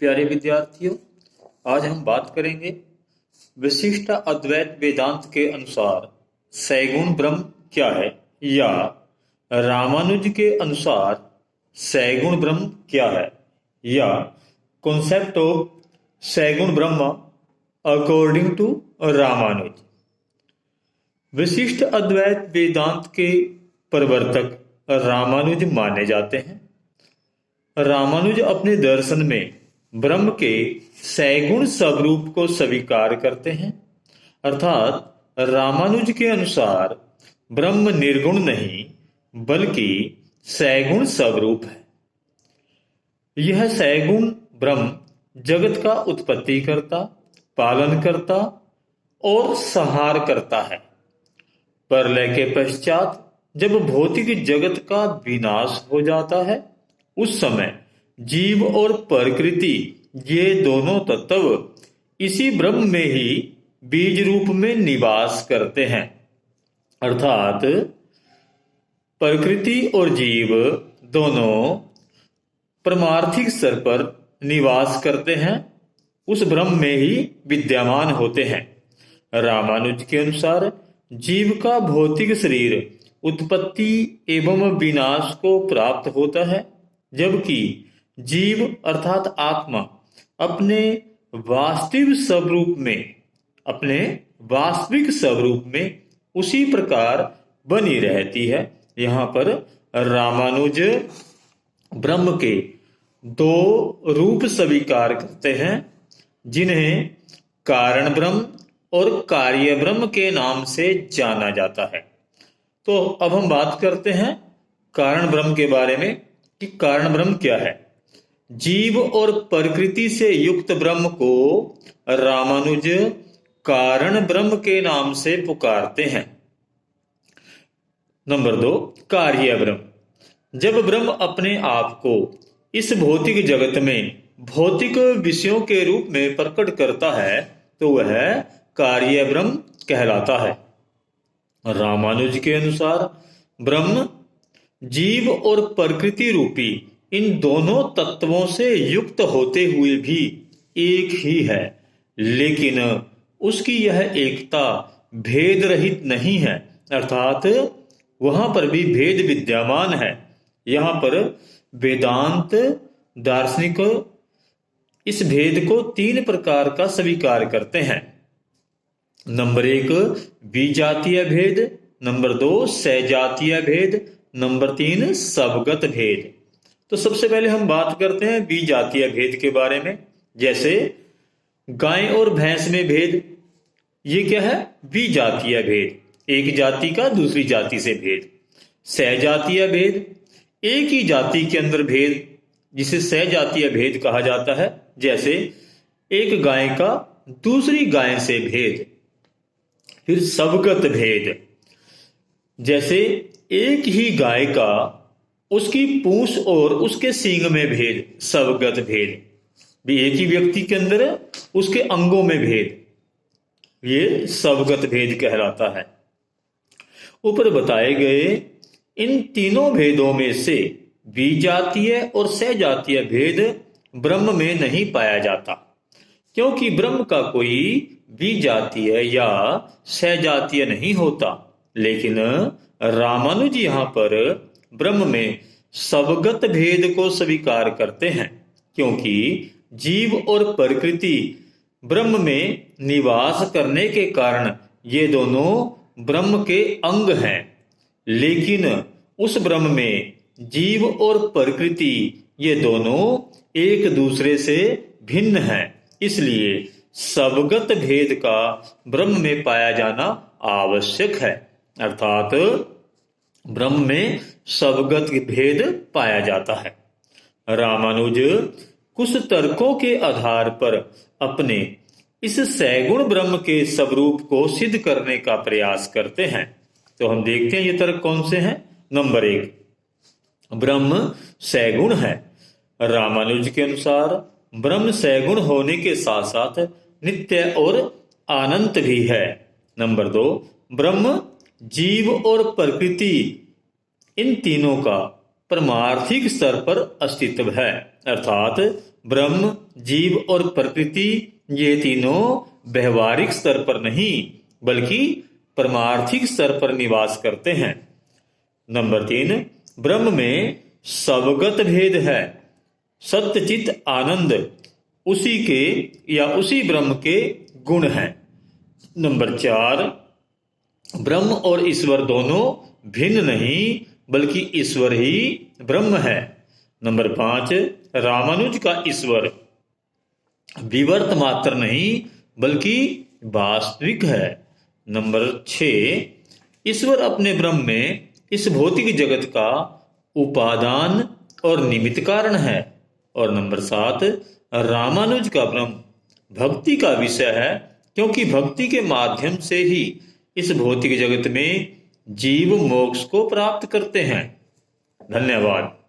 प्यारे विद्यार्थियों, आज हम बात करेंगे विशिष्ट अद्वैत वेदांत के अनुसार सैगुण ब्रह्म क्या है, या रामानुज के अनुसार सैगुण ब्रह्म क्या है, या concept of सैगुण Brahma according to Ramanuj. विशिष्ट अद्वैत वेदांत के प्रवर्तक रामानुज माने जाते हैं। रामानुज अपने दर्शन में ब्रह्म के सैगुण स्वरूप को स्वीकार करते हैं, अर्थात रामानुज के अनुसार ब्रह्म निर्गुण नहीं बल्कि सैगुण स्वरूप है। यह सैगुण ब्रह्म जगत का उत्पत्ति करता, पालन करता और संहार करता है। प्रलय के पश्चात जब भौतिक जगत का विनाश हो जाता है, उस समय जीव और प्रकृति ये दोनों तत्व इसी ब्रह्म में ही बीज रूप में निवास करते हैं, अर्थात प्रकृति और जीव दोनों परमार्थिक स्तर पर निवास करते हैं, उस ब्रह्म में ही विद्यमान होते हैं। रामानुज के अनुसार जीव का भौतिक शरीर उत्पत्ति एवं विनाश को प्राप्त होता है, जबकि जीव अर्थात आत्मा अपने वास्तविक स्वरूप में उसी प्रकार बनी रहती है। यहाँ पर रामानुज ब्रह्म के दो रूप स्वीकार करते हैं, जिन्हें कारण ब्रह्म और कार्य ब्रह्म के नाम से जाना जाता है। तो अब हम बात करते हैं कारण ब्रह्म के बारे में कि कारण ब्रह्म क्या है। जीव और प्रकृति से युक्त ब्रह्म को रामानुज कारण ब्रह्म के नाम से पुकारते हैं। नंबर 2, कार्य ब्रह्म। जब ब्रह्म अपने आप को इस भौतिक जगत में भौतिक विषयों के रूप में प्रकट करता है तो वह कार्य ब्रह्म कहलाता है। रामानुज के अनुसार ब्रह्म जीव और प्रकृति रूपी इन दोनों तत्वों से युक्त होते हुए भी एक ही है, लेकिन उसकी यह एकता भेद रहित नहीं है, अर्थात वहां पर भी भेद विद्यमान है। यहाँ पर वेदांत दार्शनिक इस भेद को 3 प्रकार का स्वीकार करते हैं। नंबर 1, विजातीय भेद। नंबर 2, सजातीय भेद। नंबर 3, स्वगत भेद। तो सबसे पहले हम बात करते हैं विजातीय भेद के बारे में। जैसे गाय और भैंस में भेद, ये क्या है? विजातीय भेद, एक जाति का दूसरी जाति से भेद। सजातीय भेद, एक ही जाति के अंदर भेद, जिसे सजातीय भेद कहा जाता है। जैसे एक गाय का दूसरी गाय से भेद। फिर स्वगत भेद, जैसे एक ही गाय का उसकी पूंछ और उसके सींग में भेद, स्वगत भेद। भी एक ही व्यक्ति के अंदर उसके अंगों में भेद, ये स्वगत भेद कहलाता है। ऊपर बताए गए इन तीनों भेदों में से विजातीय और सजातीय भेद ब्रह्म में नहीं पाया जाता, क्योंकि ब्रह्म का कोई विजातीय या सजातीय नहीं होता। लेकिन रामानुज यहाँ पर ब्रह्म में स्वगत भेद को स्वीकार करते हैं, क्योंकि जीव और प्रकृति ब्रह्म में निवास करने के कारण ये दोनों ब्रह्म के अंग हैं। लेकिन उस ब्रह्म में जीव और प्रकृति ये दोनों एक दूसरे से भिन्न हैं, इसलिए स्वगत भेद का ब्रह्म में पाया जाना आवश्यक है, अर्थात ब्रह्म में स्वगत भेद पाया जाता है। रामानुज कुछ तर्कों के आधार पर अपने इस सैगुण ब्रह्म के स्वरूप को सिद्ध करने का प्रयास करते हैं। तो हम देखते हैं ये तर्क कौन से हैं। नंबर 1, ब्रह्म सैगुण है। रामानुज के अनुसार ब्रह्म सैगुण होने के साथ साथ नित्य और अनंत भी है। नंबर 2, ब्रह्म जीव और प्रकृति इन तीनों का परमार्थिक स्तर पर अस्तित्व है। अर्थात ब्रह्म, जीव और प्रकृति ये तीनों व्यवहारिक स्तर पर नहीं बल्कि परमार्थिक स्तर पर निवास करते हैं। नंबर 3, ब्रह्म में स्वगत भेद है। सत्य चित आनंद उसी के या उसी ब्रह्म के गुण हैं। नंबर 4, ब्रह्म और ईश्वर दोनों भिन्न नहीं बल्कि ईश्वर ही ब्रह्म है। नंबर 5, रामानुज का ईश्वर विवर्त मात्र नहीं बल्कि वास्तविक है। नंबर 6, ईश्वर अपने ब्रह्म में इस भौतिक जगत का उपादान और निमित्त कारण है। और नंबर 7, रामानुज का ब्रह्म भक्ति का विषय है, क्योंकि भक्ति के माध्यम से ही इस भौतिक जगत में जीव मोक्ष को प्राप्त करते हैं। धन्यवाद।